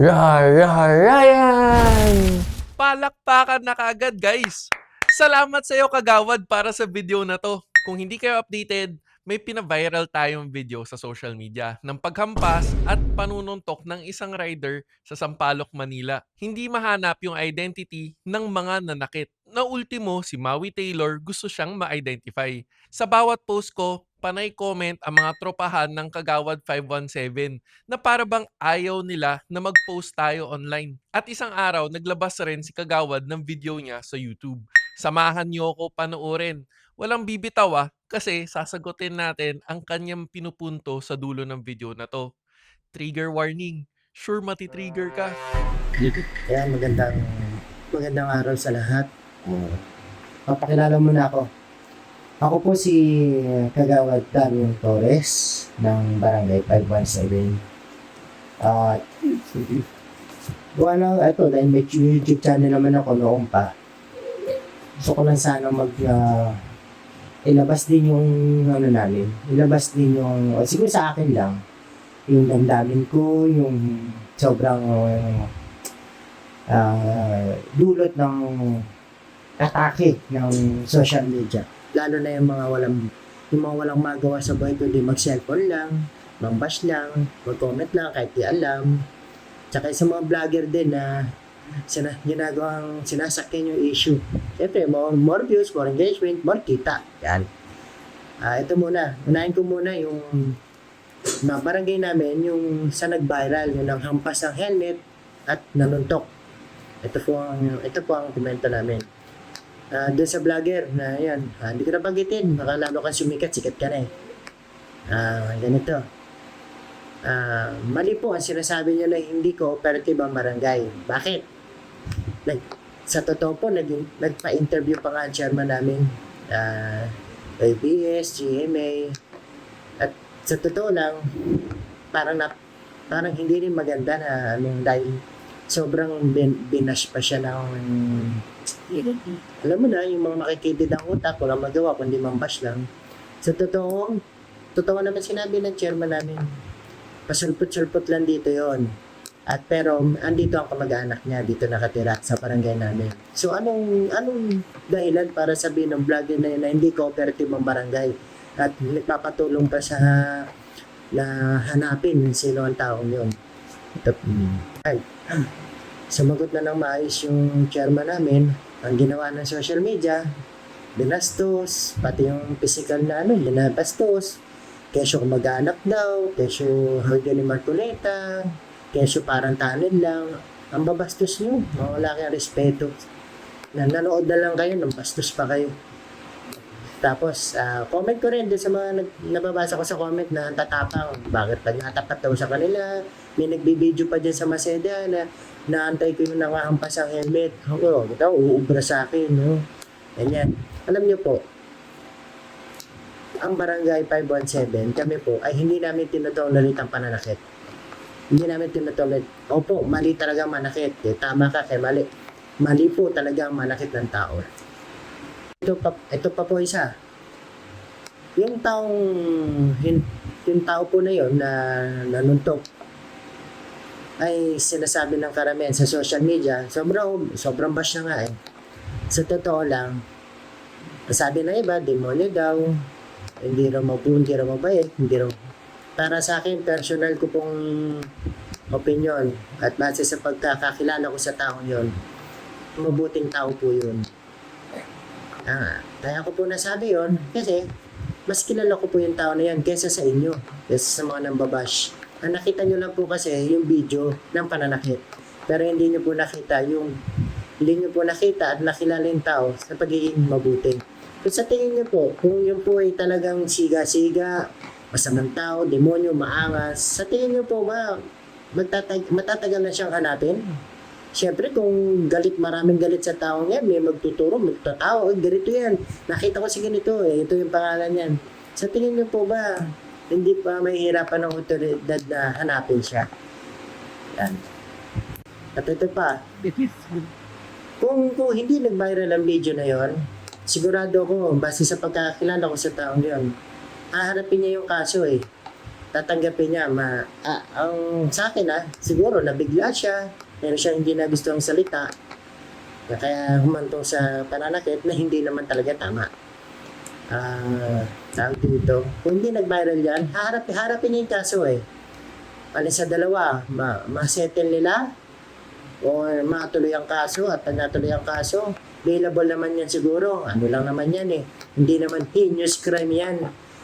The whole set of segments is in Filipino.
Ryan! Palakpakan na kaagad, guys! Salamat sa iyo, Kagawad, para sa video na to. Kung hindi kayo updated, may pina-viral tayong video sa social media ng paghampas at panununtok ng isang rider sa Sampaloc, Manila. Hindi mahanap yung identity ng mga nanakit. Na ultimo, si Maui Taylor gusto siyang ma-identify. Sa bawat post ko, panay comment ang mga tropahan ng Kagawad 517 na para bang ayaw nila na mag-post tayo online. At isang araw, naglabas rin si Kagawad ng video niya sa YouTube. Samahan niyo ako panoorin. Walang bibitaw kasi sasagutin natin ang kanyang pinupunto sa dulo ng video na to. Trigger warning. Sure matitrigger ka. Kaya magandang araw sa lahat. Papakilala muna ako. Ako po si Kagawad Daniel Torres ng Barangay 517. At dahil may YouTube channel naman ako noong pa. Gusto ko lang sana ilabas din yung siguro sa akin lang, yung damdamin ko, yung sobrang dulot ng atake ng social media. Lalo na yung mga walang magawa sa buhay, kundi mag-cellphone lang, mag-bash lang, mag-comment lang kahit di alam. Tsaka sa mga vlogger din na sinasakyan yung issue. Siyempre, more views, more engagement, more kita. Yan. Ito muna. Unahin ko muna yung barangay namin, yung sa nag-viral, yung nanghampas ng helmet at nanuntok. Ito po ang komento namin. Doon sa vlogger na yan, hindi ko nabangitin, baka lalo kang sikat ka na eh. Ganito. Mali po ang sinasabi niya na hindi cooperative ang barangay. Bakit? Sa totoo po, nagpa-interview pa nga ang chairman namin, ABS, GMA, at sa totoo lang, parang hindi rin maganda na dahil sobrang binash pa siya ng alam mo na, yung mga makikitid ang utak, walang magawa kundi mambash lang. Sa totoo naman sinabi ng chairman namin, pasulpot-sulpot lang dito yon. At pero andito ang kamag-anak niya, dito nakatira sa barangay namin. So anong dahilan para sabihin ng vlogger na yun na hindi cooperative ang barangay at nagpapatulong pa sa na hanapin sino ang taong yun. Sumagot na ng maayos yung chairman namin. Ang ginawa ng social media, binastos, pati yung physical na binabastos. Kesyo kumag-anak daw, kesyo hurga ni Marcoleta, kesyo parang tanin lang. Ang babastos nyo, wala kayong respeto. Nanood na lang kayo, nang bastos pa kayo. Tapos, comment ko rin din sa mga nababasa ko sa comment na tatapang. Bakit pag natapat daw sa kanila, may nagbibideo pa dyan sa Maseda na naantay ko yung nangahampas ang helmet. Ito, uubra sa akin. No? Ganyan. Alam niyo po, ang Barangay 517, kami po, ay hindi namin tinutolerate ang pananakit. Hindi namin tinutolerate. Opo, mali talaga manakit. Tama ka, mali. Mali po talaga ang manakit ng tao. Ito pa po isa. Yung tao po na yon na nanuntok ay sinasabi ng karamihan sa social media, sobrang bash na nga eh. Sa totoo lang, sabi ng iba, demonyo daw, hindi raw mabait, Para sa akin, personal ko pong opinion at base sa pagkakakilala ko sa taong yon, mabuting tao po yun. Kaya ko po nasabi yon kasi mas kilala ko po yung tao na yan kesa sa inyo, kesa sa mga nambabash. Nakita nyo lang po kasi yung video ng pananakit. Pero hindi nyo po nakita at nakilala yung tao sa pagiging mabuti. Kung sa tingin nyo po, kung yun po ay talagang siga-siga, masamang tao, demonyo, maangas, sa tingin nyo po ba, matatagal na siyang hanapin? Siyempre kung maraming galit sa taong yan, may magtuturo, magtatawa, ganito yan. Nakita ko si ganito ito yung pangalan yan. Sa tingin nyo po ba, hindi pa mahihirapan ng otoridad na hanapin siya? Yan. At ito pa, kung hindi nag-viral ang video na yon, sigurado ako, base sa pagkakilala ko sa taong yon, haharapin niya yung kaso eh. tatanggapin niya. Ang sa akin siguro nabigla siya, meron siya hindi nagustuhang salita, kaya humantong sa pananakit na hindi naman talaga tama. Tawag dito, kung hindi nag-viral yan, harapin niya yung kaso eh. Alin sa dalawa, ma-settle nila o matuloy ang kaso at pag natuloy ang kaso, available naman yan siguro. Ano lang naman yan eh. Hindi naman heinous crime yan.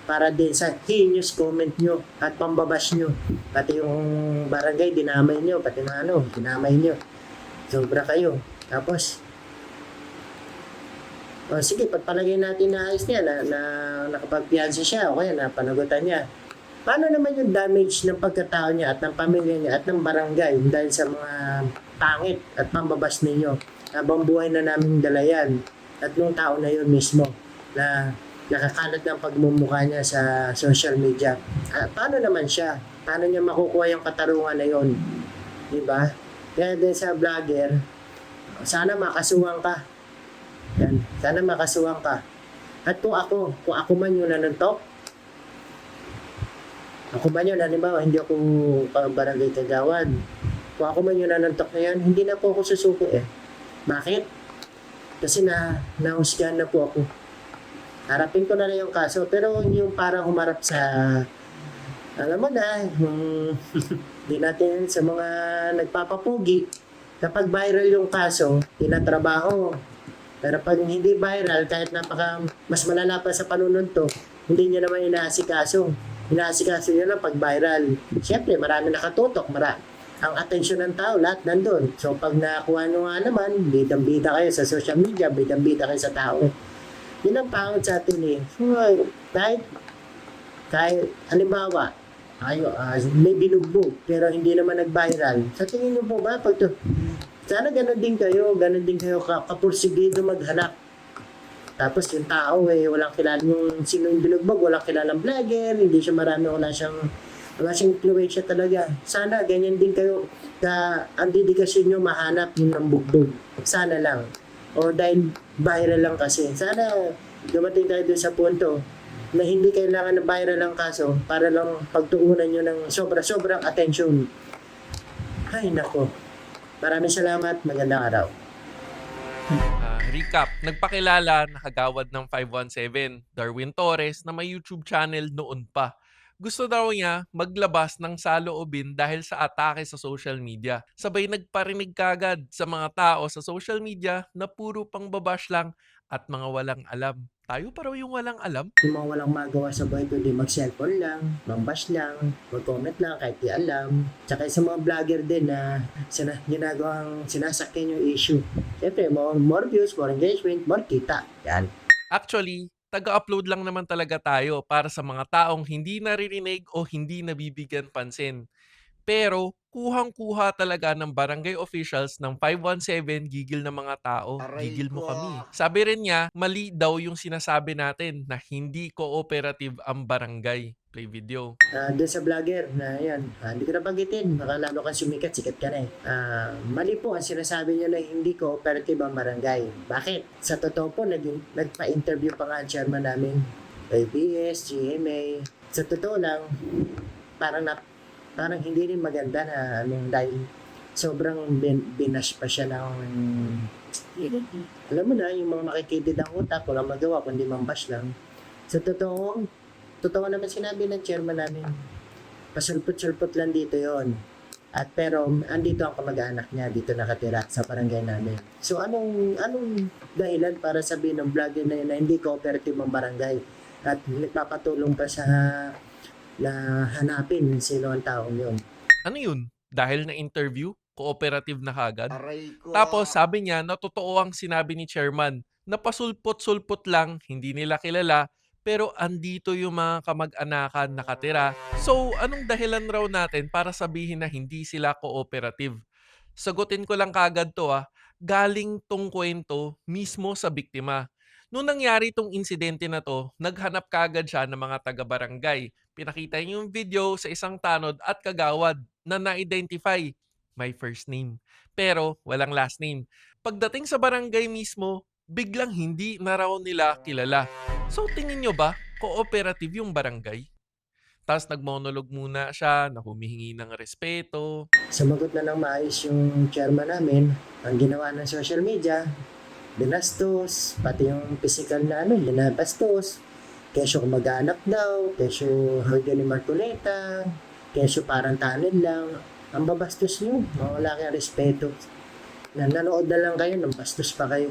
Para din sa heinous comment nyo at pambabash nyo. Pati yung barangay, dinamay nyo. Pati na dinamay nyo. Sobra kayo. Tapos, sige, pagpalagay natin na ayos niya na nakapagpiyansa siya o kaya napanagutan niya. Paano naman yung damage ng pagkatao niya at ng pamilya niya at ng barangay dahil sa mga pangit at pambabas ninyo? Habang buhay na namin dalayan at yung tao na yun mismo na nakakalat ng pagmumukha niya sa social media. Paano naman siya? Paano niya makukuha yung katarungan na yun? Diba? Kaya din sa vlogger, sana makasuhan ka. Yan. Sana makasuhan ka. At kung ako man yung nanuntok, ako man yun, halimbawa, hindi ako barangay kagawad. Kung ako man yung nanuntok na yan, hindi na po ako susuko eh. Bakit? Kasi nahusgahan na po ako. Harapin ko na yung kaso, pero yung parang humarap sa, alam mo na, hindi natin sa mga nagpapapugi, kapag viral yung kaso, tinatrabaho. Pero pag hindi viral, kahit mas malala pa sa panununtok, hindi niya naman inaasikaso. Inaasikaso niya lang pag viral. Siyempre, marami nakatutok, ang atensyon ng tao, lahat nandun. So, pag nakuha nyo nga naman, bidang-bida kayo sa social media, bidang-bida kayo sa tao. Yun ang pangit sa atin eh. Kahit halimbawa, may binugbog, pero hindi naman nag-viral. Sa tingin nyo po ba, sana ganun din kayo kapursigido maghanap. Tapos yung tao walang kilala yung sino yung binugbog, walang kilalang vlogger, hindi siya wala siyang influensya talaga. Sana ganyan din kayo ang dedikasyon nyo mahanap yung nambugbog. Sana lang. O dahil viral lang kasi. Sana dumating tayo dun sa punto na hindi kailangan na viral ang kaso para lang pagtuunan nyo ng sobrang attention. Ay nako. Maraming salamat. Magandang araw. Recap, nagpakilala na kagawad ng 517, Darwin Torres, na may YouTube channel noon pa. Gusto daw niya maglabas ng saloobin dahil sa atake sa social media. Sabay nagparinig kagad sa mga tao sa social media na puro pang babash lang at mga walang alam. Tayo pa raw yung walang alam? Yung mga walang magawa sa buhay, kundi mag-cellphone lang, mambash lang, mag-comment lang kahit di alam. Tsaka sa mga vlogger din na ginagawang sinasakyan yung issue. Siyempre, more views, more engagement, more kita. Yan. Actually, taga-upload lang naman talaga tayo para sa mga taong hindi naririnig o hindi nabibigyan pansin. Pero kuhang-kuha talaga ng barangay officials ng 517 gigil ng mga tao. Gigil mo kami. Sabi rin niya, mali daw yung sinasabi natin na hindi cooperative ang barangay. Play video. Doon sa vlogger na yan, hindi ko nabanggit baka lalo kang sikat ka na eh. Mali po ang sinasabi niya na hindi cooperative ang barangay. Bakit? Sa totoo po, nagpa-interview pa nga ang chairman namin, ABS, GMA. Sa totoo lang, parang hindi rin maganda na dahil sobrang binash pa siya ng alam mo na, yung mga makikitid ang utak, walang magawa kundi mambash lang. Sa totoo naman sinabi ng chairman namin, pasulpot-sulpot lang dito yon. Pero andito ang kamag-anak niya, dito nakatira sa barangay namin. So anong dahilan para sabihin ng vlogger na yun na hindi cooperative ang barangay at nagpapatulong pa sa na hanapin sino ang taong yun. Ano yun? Dahil na interview, cooperative na kagad? Tapos sabi niya na totoo ang sinabi ni chairman na pasulpot-sulpot lang, hindi nila kilala, pero andito yung mga kamag-anakan nakatira. So, anong dahilan raw natin para sabihin na hindi sila cooperative? Sagutin ko lang kagad to galing tong kwento mismo sa biktima. Nung nangyari itong insidente na to, naghanap kagad siya ng mga taga-barangay. Pinakita niya yung video sa isang tanod at kagawad na na-identify. May first name. Pero walang last name. Pagdating sa barangay mismo, biglang hindi na raw nila kilala. So tingin nyo ba, cooperative yung barangay? Tapos nag-monologue muna siya na humihingi ng respeto. Sumagot na ng maayos yung chairman namin. Ang ginawa ng social media, binastos, pati yung physical na binabastos. Kesyo kumag-anak daw, kesyo hanggang ni Marcoleta, kesyo parang tanin lang. Ang babastos nyo, wala kayong respeto. Nanood na lang kayo, nang bastos pa kayo.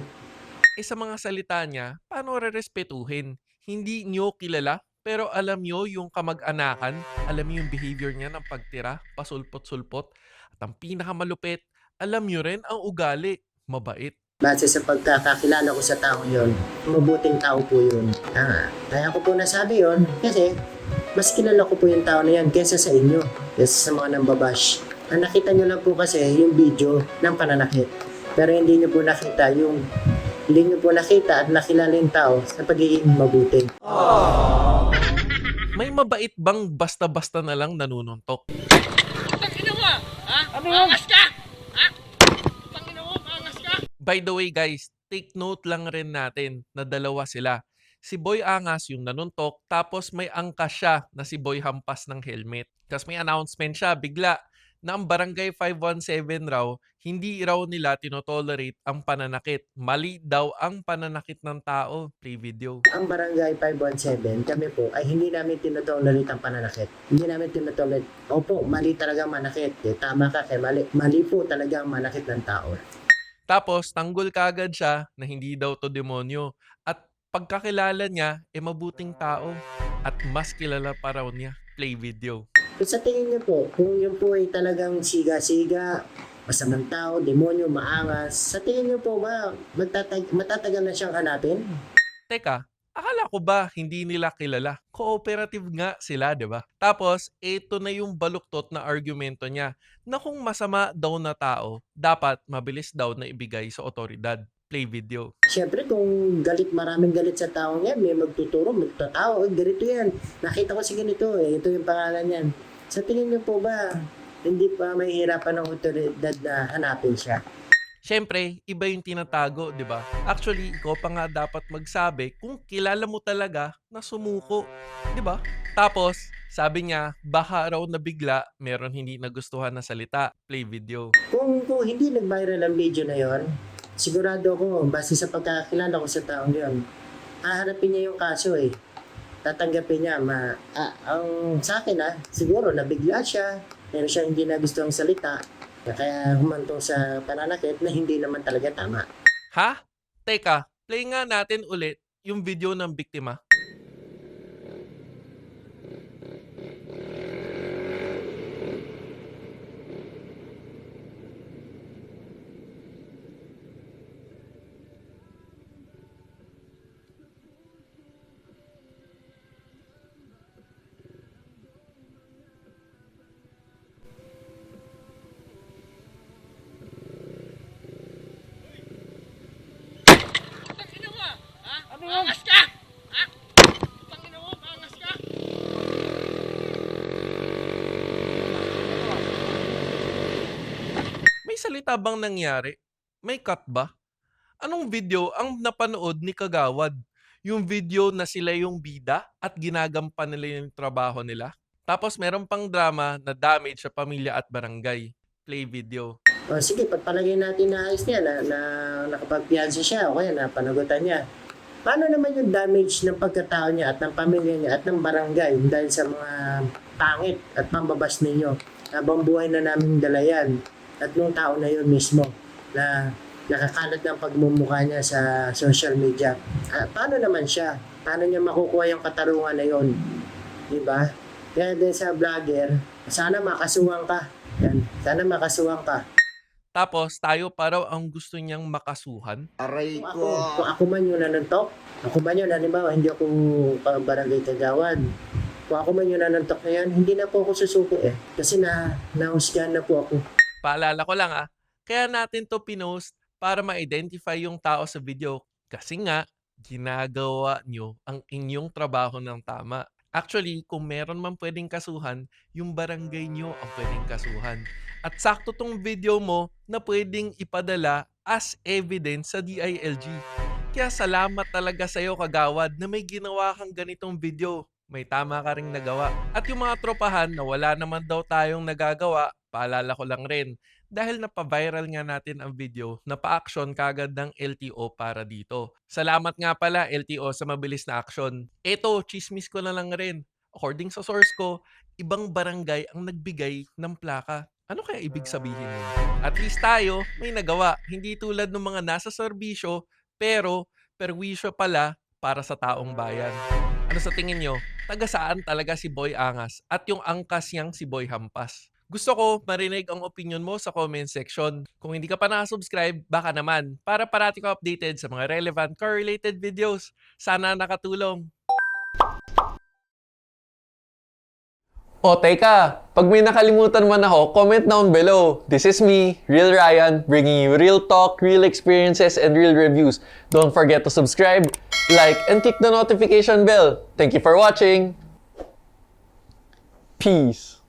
Sa mga salita niya, paano rerespetuhin? Hindi niyo kilala, pero alam niyo yung kamag-anakan, alam niyo yung behavior niya ng pagtira, pasulpot-sulpot. At ang pinakamalupit, alam niyo rin ang ugali, mabait. Base sa pagkakakilala ko sa tao yon, mabuting tao po yun. Kaya ko po nasabi yon kasi mas kilala ko po yung tao na yan kesa sa inyo, kesa sa mga nambabash. Ang nakita nyo lang po kasi yung video ng pananakit. Pero hindi nyo po nakita at nakilala yung tao sa pagiging mabuti. May mabait bang basta-basta na lang nanununtok? Tangina mo! Ha? Angas ka! Ha? Tangina mo, angas ka! By the way guys, take note lang rin natin na dalawa sila. Si Boy Angas yung nanuntok, tapos may angkas siya na si Boy Hampas ng helmet. Kasi may announcement siya bigla na ang Barangay 517 raw, hindi raw nila tinotolerate ang pananakit. Mali daw ang pananakit ng tao. Play video. Ang Barangay 517, kami po ay hindi namin tinotolerate ang pananakit. Hindi namin tinotolerate. Opo, mali talaga manakit. Tama ka kay mali. Mali po talaga ang manakit ng tao. Tapos, tanggol kagad siya na hindi daw to demonyo. At pagkakilala niya, mabuting tao. At mas kilala pa raw niya. Play video. Sa tingin niyo po, kung yun po ay talagang siga-siga, masamang tao, demonyo, maangas, sa tingin niyo po ba matatagal na siyang hanapin? Teka, akala ko ba hindi nila kilala? Cooperative nga sila, di ba? Tapos, ito na yung baluktot na argumento niya na kung masama daw na tao, dapat mabilis daw na ibigay sa otoridad. Play video. Siyempre, kung maraming galit sa taong yan, may magtuturo, magtatawa, ganito yan. Nakita ko si ganito, ito yung pangalan yan. Sa tingin niyo po ba, hindi pa mahihirapan ng otoridad na hanapin siya? Siyempre, iba yung tinatago, di ba? Actually, ikaw pa nga dapat magsabi kung kilala mo talaga na sumuko, di ba? Tapos, sabi niya, baka raw na bigla, meron hindi nagustuhan na salita. Play video. Kung hindi nag-viral ang video na yon, sigurado ako, base sa pagkakilala ko sa taong yon, haharapin niya yung kaso Tatanggapin niya. Ang sa akin siguro nabigla siya, meron siya hindi nagustuhang salita, kaya humantong sa pananakit na hindi naman talaga tama. Ha? Teka, play nga natin ulit yung video ng biktima. Tangina mo! Ha? Angas ka! Ha? Tangina mo, angas ka! May salita bang nangyari? May cut ba? Anong video ang napanood ni Kagawad? Yung video na sila yung bida at ginagampan nila yung trabaho nila? Tapos meron pang drama na damage sa pamilya at barangay. Play video. O sige, pagpalagay natin na ayos niya na nakapagpiyansa siya o kaya napanagutan niya. Paano naman yung damage ng pagkatao niya at ng pamilya niya at ng barangay dahil sa mga pangit at pambabas ninyo? Habang buhay na namin dalayan at yung tao na yun mismo na nakakalat ng pagmumukha niya sa social media. Paano naman siya? Paano niya makukuha yung katarungan na yun? Diba? Kaya din sa vlogger, sana makasuhan ka. Yan. Sana makasuhan ka. Tapos tayo paraw ang gusto niyang makasuhan. Aray Kung ako man yung nanuntok, ako man yun, halimbawa, hindi ako barangay kagawad. Kung ako man yung nanuntok na yan, hindi na po ako susuko Kasi nahusgahan na po ako. Paalala ko lang kaya natin to pinost para ma-identify yung tao sa video. Kasi nga, ginagawa nyo ang inyong trabaho ng tama. Actually, kung meron man pwedeng kasuhan, yung barangay nyo ang pwedeng kasuhan. At sakto tong video mo na pwedeng ipadala as evidence sa DILG. Kaya salamat talaga sa'yo, Kagawad, na may ginawa kang ganitong video. may tama ka ring nagawa. At yung mga tropahan na wala naman daw tayong nagagawa, paalala ko lang rin, dahil napaviral nga natin ang video, napa-action kagad ng LTO para dito. Salamat nga pala LTO sa mabilis na action. Eto, chismis ko na lang rin. According sa source ko, ibang barangay ang nagbigay ng plaka. Ano kaya ibig sabihin nun? At least tayo, may nagawa. Hindi tulad ng mga nasa serbisyo, pero perwisyo pala para sa taong bayan. Ano sa tingin nyo? Taga saan talaga si Boy Angas at yung angkas niyang si Boy Hampas? Gusto ko marinig ang opinion mo sa comment section. Kung hindi ka pa nakasubscribe, baka naman para parati ka updated sa mga relevant correlated videos. Sana nakatulong. O teka, pag may nakalimutan man ako, comment down below. This is me, Real Ryan, bringing you real talk, real experiences, and real reviews. Don't forget to subscribe, like, and click the notification bell. Thank you for watching. Peace.